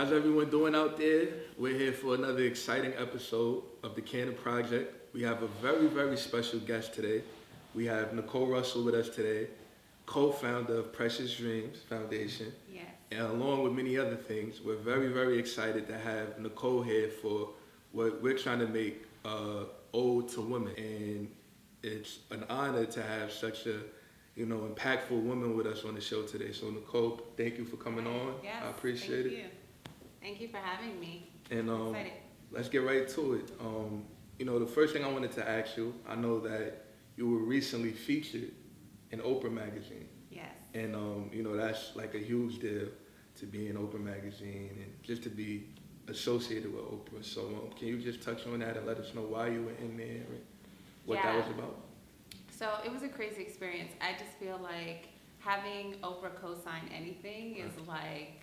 How's everyone doing out there? We're here for another exciting episode of the Canon Project. We have a very, very special guest today. We have Nicole Russel with us today, co-founder of Precious Dreams Foundation. Yes. And along with many other things, we're very, very excited to have Nicole here for what we're trying to make ode to women. And it's an honor to have such a impactful woman with us on the show today. So Nicole, thank you for coming on. Yes, I appreciate it. Thank you for having me. And I'm excited. let's get right to it. The first thing I wanted to ask you, I know that you were recently featured in Oprah Magazine. Yes. And that's like a huge deal to be in Oprah Magazine and just to be associated with Oprah. So can you just touch on that and let us know why you were in there and what that was about? So it was a crazy experience. I just feel like having Oprah co-sign anything is like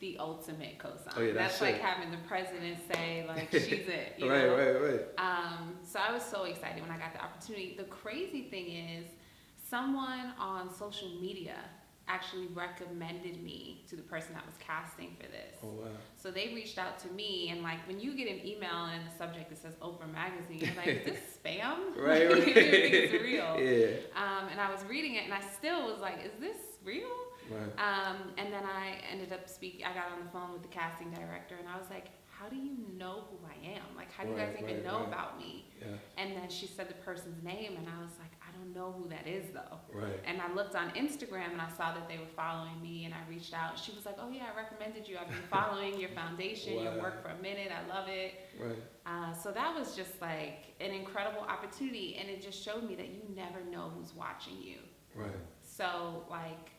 the ultimate co-sign. Oh, yeah, that's like having the president say like she's it. You right, know? right. So I was so excited when I got the opportunity. The crazy thing is, someone on social media actually recommended me to the person that was casting for this. Oh wow. So they reached out to me, and like when you get an email and the subject that says Oprah Magazine, you're like, is this spam? Right. You didn't think it's real. Yeah. And I was reading it, and I still was like, is this real? Right. And then I ended up speaking. I got on the phone with the casting director, and I was like, how do you know who I am? Like, how do you guys even know about me? Yeah. And then she said the person's name, and I was like, I don't know who that is though. Right. And I looked on Instagram and I saw that they were following me, and I reached out. She was like, oh yeah, I recommended you. I've been following your foundation, Wow. your work for a minute. I love it. Right. So that was just like an incredible opportunity, and it just showed me that you never know who's watching you. Right. So like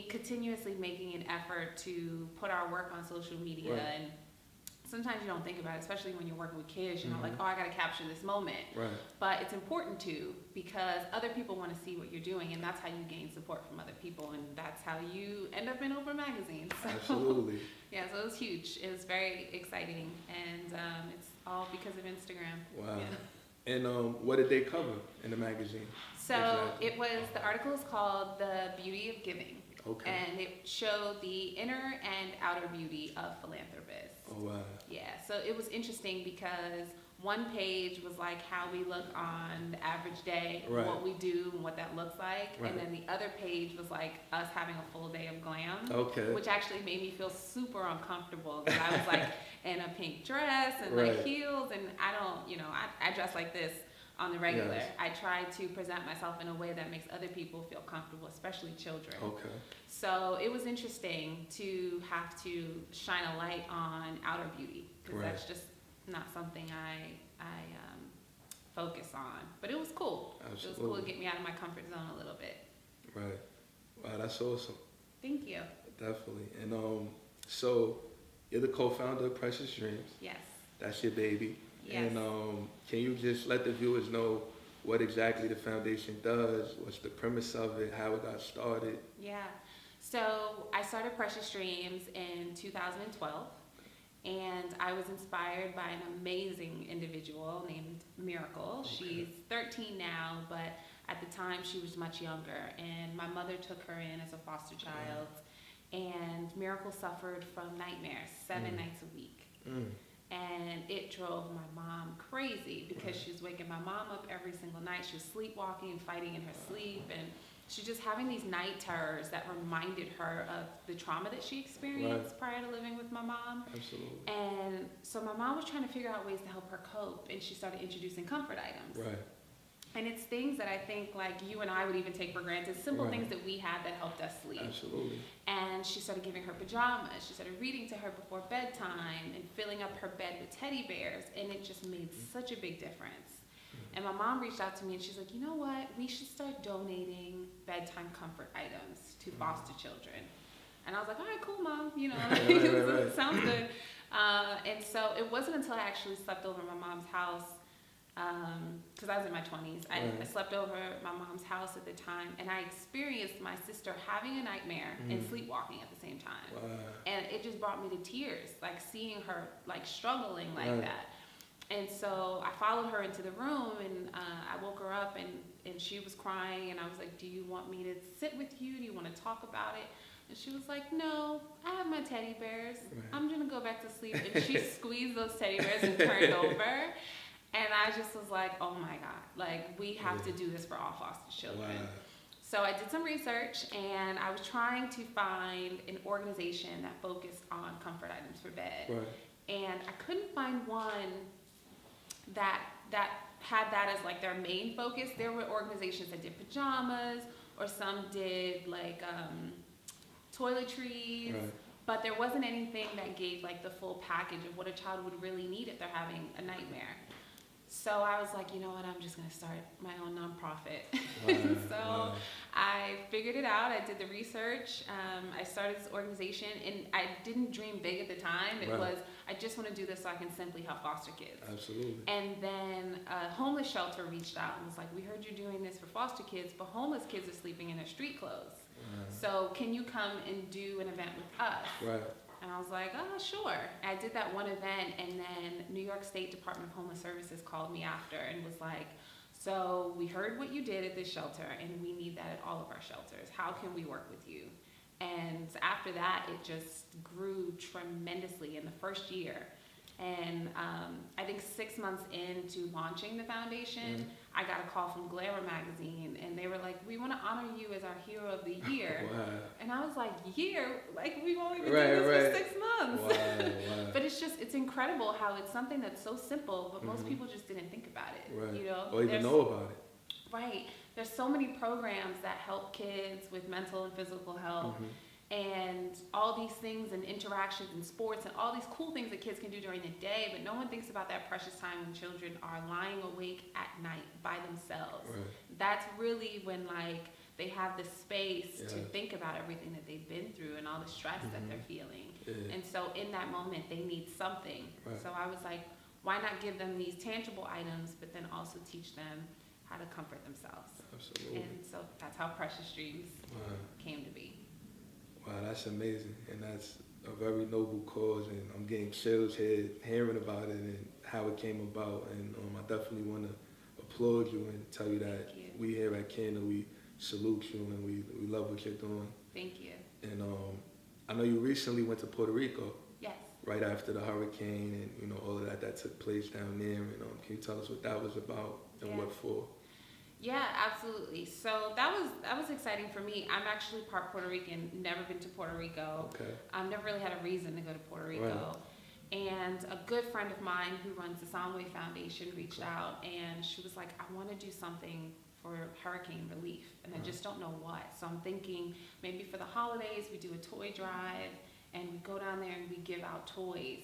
continuously making an effort to put our work on social media, right. and sometimes you don't think about it, especially when you're working with kids, you know, Mm-hmm. like, oh, I gotta capture this moment. Right. But it's important to, because other people wanna see what you're doing, and that's how you gain support from other people, and that's how you end up in Oprah Magazine. So, Absolutely. yeah, so it was huge. It was very exciting, and it's all because of Instagram. Wow. Yeah. And what did they cover in the magazine? So Exactly. the article is called The Beauty of Giving. Okay. And it showed the inner and outer beauty of philanthropists. Oh wow. Yeah, so it was interesting because one page was like how we look on the average day, Right. what we do and what that looks like. Right. And then the other page was like us having a full day of glam. Okay. Which actually made me feel super uncomfortable because I was like in a pink dress and Right. like heels, and I don't, I dress like this on the regular. Yes. I try to present myself in a way that makes other people feel comfortable, especially children. Okay. So it was interesting to have to shine a light on outer beauty, because Right. that's just not something I focus on. But it was cool. Absolutely. It was cool to get me out of my comfort zone a little bit. Right. Wow, that's awesome. Thank you. Definitely. And so you're the co-founder of Precious Dreams. Yes. That's your baby. Yes. And can you just let the viewers know what exactly the foundation does? What's the premise of it? How it got started? Yeah. So I started Precious Dreams in 2012, and I was inspired by an amazing individual named Miracle. Okay. She's 13 now, but at the time she was much younger, and my mother took her in as a foster child, and Miracle suffered from nightmares 7 nights a week. Mm. And it drove my mom crazy because Right. she was waking my mom up every single night. She was sleepwalking and fighting in her sleep, and she's just having these night terrors that reminded her of the trauma that she experienced prior to living with my mom. Absolutely. And so my mom was trying to figure out ways to help her cope, and she started introducing comfort items. Right. And it's things that I think like you and I would even take for granted, simple Right. things that we had that helped us sleep. Absolutely. And she started giving her pajamas. She started reading to her before bedtime and filling up her bed with teddy bears. And it just made such a big difference. And my mom reached out to me and she's like, you know what? We should start donating bedtime comfort items to foster children. And I was like, all right, cool, Mom. Right. Sounds good. And so it wasn't until I actually slept over at my mom's house, because I was in my 20s. I slept over at my mom's house at the time, and I experienced my sister having a nightmare and sleepwalking at the same time. Wow. And it just brought me to tears, like seeing her like struggling like that. And so I followed her into the room, and I woke her up, and she was crying, and I was like, do you want me to sit with you? Do you want to talk about it? And she was like, no, I have my teddy bears. Right. I'm going to go back to sleep. And she squeezed those teddy bears and turned over. And I just was like, oh my God, like we have to do this for all foster children. Wow. So I did some research and I was trying to find an organization that focused on comfort items for bed. Right. And I couldn't find one that had that as like their main focus. There were organizations that did pajamas, or some did like toiletries, Right. but there wasn't anything that gave like the full package of what a child would really need if they're having a nightmare. So I was like, you know what, I'm just gonna start my own nonprofit. Wow. So Wow. I figured it out. I did the research. I started this organization, and I didn't dream big at the time. It Right. was, I just want to do this so I can simply help foster kids. Absolutely. And then a homeless shelter reached out and was like, we heard you're doing this for foster kids, but homeless kids are sleeping in their street clothes. So can you come and do an event with us? Right. And I was like, oh, sure. I did that one event, and then New York State Department of Homeless Services called me after and was like, so we heard what you did at this shelter, and we need that at all of our shelters. How can we work with you? And after that, it just grew tremendously in the first year. And I think 6 months into launching the foundation, I got a call from Oprah Magazine, and they were like, we want to honor you as our hero of the year. Wow. And I was like, year? Like, we've only been Right, doing this right. for 6 months. Wow, wow. But it's incredible how it's something that's so simple, but most people just didn't think about it. Right. You know? Or even know about it. Right. There's so many programs that help kids with mental and physical health. And all these things and interactions and sports and all these cool things that kids can do during the day, but no one thinks about that precious time when children are lying awake at night by themselves. Right. That's really when like they have the space to Yeah. think about everything that they've been through and all the stress that they're feeling. Yeah. And so in that moment they need something. Right. So I was like, why not give them these tangible items, but then also teach them how to comfort themselves. Absolutely. And so that's how Precious Dreams Wow. came to be. Wow, that's amazing, and that's a very noble cause, and I'm getting chills here hearing about it and how it came about, and I definitely want to applaud you and tell you that Thank you. we here at Canada, we salute you and we love what you're doing. Thank you. And I know you recently went to Puerto Rico Yes. right after the hurricane and all of that took place down there, and can you tell us what that was about and Yeah. what for? Yeah, absolutely. So that was exciting for me. I'm actually part Puerto Rican, never been to Puerto Rico. Okay. I've never really had a reason to go to Puerto Rico. Right. And a good friend of mine who runs the Soundwave Foundation reached out, and she was like, I want to do something for hurricane relief, and I just don't know what. So I'm thinking maybe for the holidays we do a toy drive, and we go down there and we give out toys.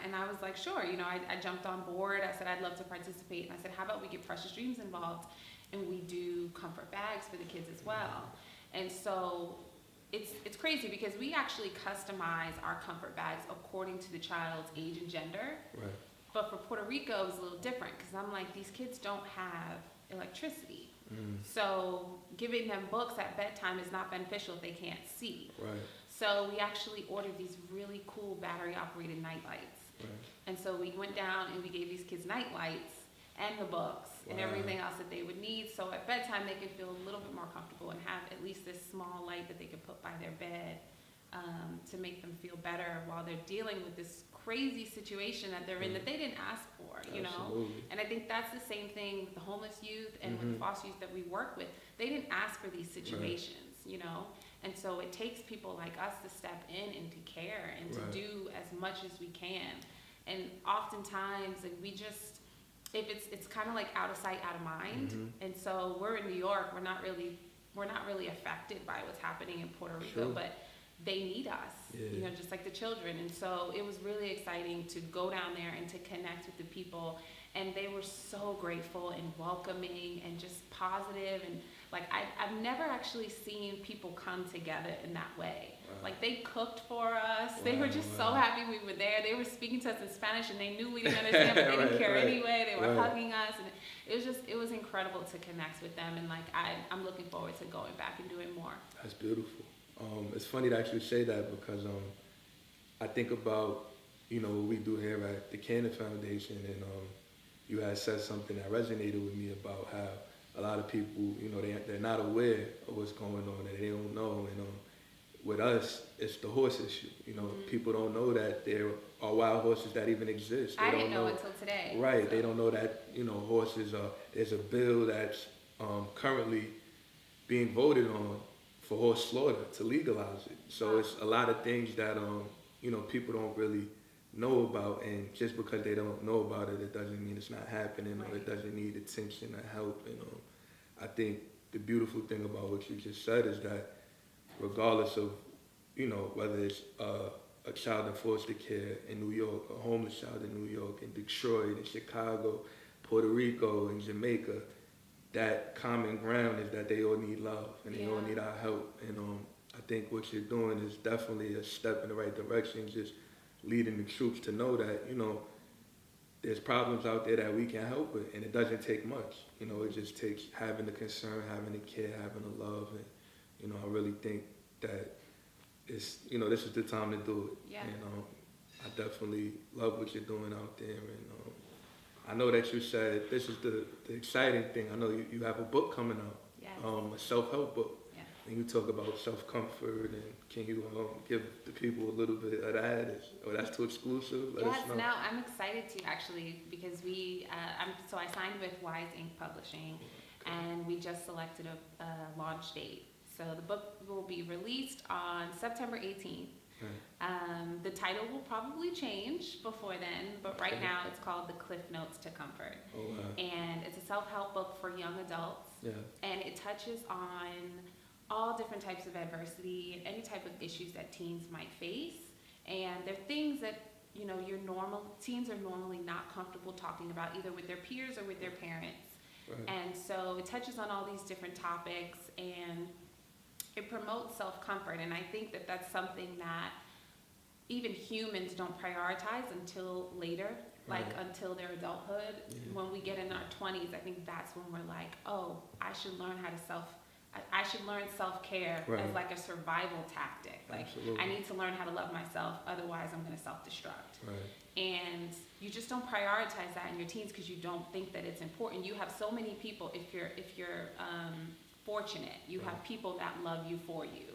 And I was like, sure, I jumped on board. I said, I'd love to participate. And I said, how about we get Precious Dreams involved and we do comfort bags for the kids as well. And so it's crazy because we actually customize our comfort bags according to the child's age and gender. Right. But for Puerto Rico, it was a little different because I'm like, these kids don't have electricity. So giving them books at bedtime is not beneficial if they can't see. Right. So we actually ordered these really cool battery-operated night lights. Right. And so we went down and we gave these kids night lights and the books and Wow. everything else that they would need. So at bedtime, they could feel a little bit more comfortable and have at least this small light that they could put by their bed to make them feel better while they're dealing with this crazy situation that they're in that they didn't ask for, you know? Absolutely. And I think that's the same thing with the homeless youth and with the foster youth that we work with. They didn't ask for these situations, you know? And so it takes people like us to step in and to care and to Right. do as much as we can. And oftentimes, like, we just, if it's kind of like out of sight, out of mind. And so we're in New York, we're not really affected by what's happening in Puerto Rico, Sure. but they need us, you know, just like the children. And so it was really exciting to go down there and to connect with the people. And they were so grateful and welcoming and just positive. And like, I've never actually seen people come together in that way. Wow. Like, they cooked for us. They were just so happy we were there. They were speaking to us in Spanish and they knew we didn't understand, but they didn't care Right. anyway. They were Right. hugging us. And it was incredible to connect with them. And like, I'm looking forward to going back and doing more. That's beautiful. It's funny that you say that because I think about, what we do here at the Canada Foundation, and you had said something that resonated with me about how a lot of people, they're not aware of what's going on and they don't know. And with us, it's the horse issue. You know, Mm-hmm. people don't know that there are wild horses that even exist. They I don't didn't know until today. Right. So. They don't know that, you know, horses are, there's a bill that's currently being voted on for horse slaughter to legalize it. So Wow. it's a lot of things that, you know, people don't really know about. And just because they don't know about it, it doesn't mean it's not happening or it doesn't need attention or help. And I think the beautiful thing about what you just said is that regardless of, you know, whether it's a child in foster care in New York, a homeless child in New York, in Detroit, in Chicago, Puerto Rico, in Jamaica, that common ground is that they all need love and they all need our help. And I think what you're doing is definitely a step in the right direction, just leading the troops to know that, you know, there's problems out there that we can help with, and it doesn't take much. You know, it just takes having the concern, having the care, having the love, and, you know, I really think that it's, you know, this is the time to do it. Yeah. And I definitely love what you're doing out there, and I know that you said this is the exciting thing. I know you have a book coming out, Yes. a self-help book. Yeah. And you talk about self-comfort, and can you give the people a little bit of that? Or that's too exclusive? Let us know. No, I'm excited to actually because so I signed with Wise Ink Publishing, and we just selected a launch date. So the book will be released on September 18th. Right. The title will probably change before then, but right now it's called The Cliff Notes to Comfort. Oh, wow. And it's a self-help book for young adults. Yeah. And it touches on all different types of adversity and any type of issues that teens might face. And they're things that, you know, teens are normally not comfortable talking about either with their peers or with their parents. Right. And so it touches on all these different topics, and it promotes self-comfort. And I think that that's something that even humans don't prioritize until later, like until their adulthood. Yeah. When we get in our 20s, I think that's when we're like, oh, I should learn self-care as like a survival tactic. Like, Absolutely. I need to learn how to love myself, otherwise I'm going to self-destruct. Right. And you just don't prioritize that in your teens because you don't think that it's important. You have so many people, if you're fortunate, you have people that love you for you.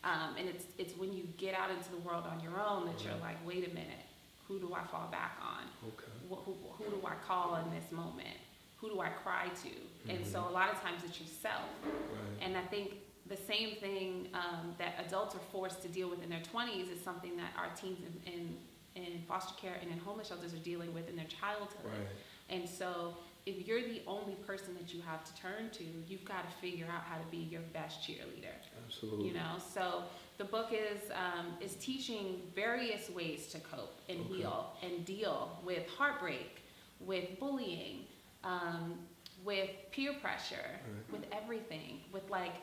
And it's when you get out into the world on your own that you're like, wait a minute, who do I fall back on? Okay. Who do I call in this moment? Who do I cry to? And so a lot of times it's yourself. Right. And I think the same thing that adults are forced to deal with in their 20s is something that our teens in foster care and in homeless shelters are dealing with in their childhood. Right. And so if you're the only person that you have to turn to, you've got to figure out how to be your best cheerleader. Absolutely. You know, so the book is teaching various ways to cope and heal and deal with heartbreak, with bullying, with peer pressure, with everything, with like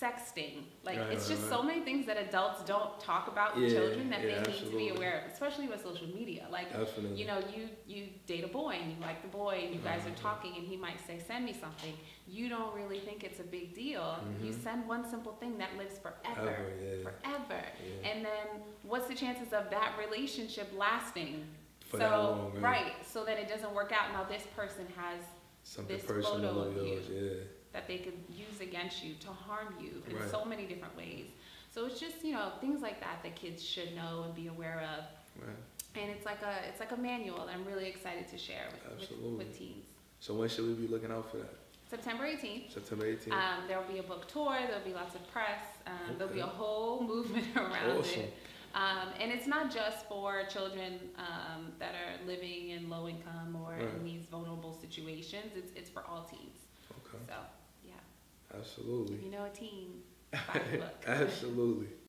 sexting. Like it's just so many things that adults don't talk about with children that they need to be aware of, especially with social media. Like, you know, you date a boy and you like the boy and you guys are talking and he might say, send me something. You don't really think it's a big deal. You send one simple thing that lives forever. Forever. Yeah. And then what's the chances of that relationship lasting? For that long, right. So that it doesn't work out. Now this person has something this personal photo of you. Yeah. That they could use against you to harm you in so many different ways. So it's just, you know, things like that that kids should know and be aware of. Right. And it's like a manual that I'm really excited to share with teens. So when should we be looking out for that? September 18th. September 18th. There'll be a book tour. There'll be lots of press. There'll be a whole movement around it. And it's not just for children that are living in low income or in these vulnerable situations. It's for all teens. Okay. So, yeah. Absolutely. If you know a teen, buy the book. Absolutely.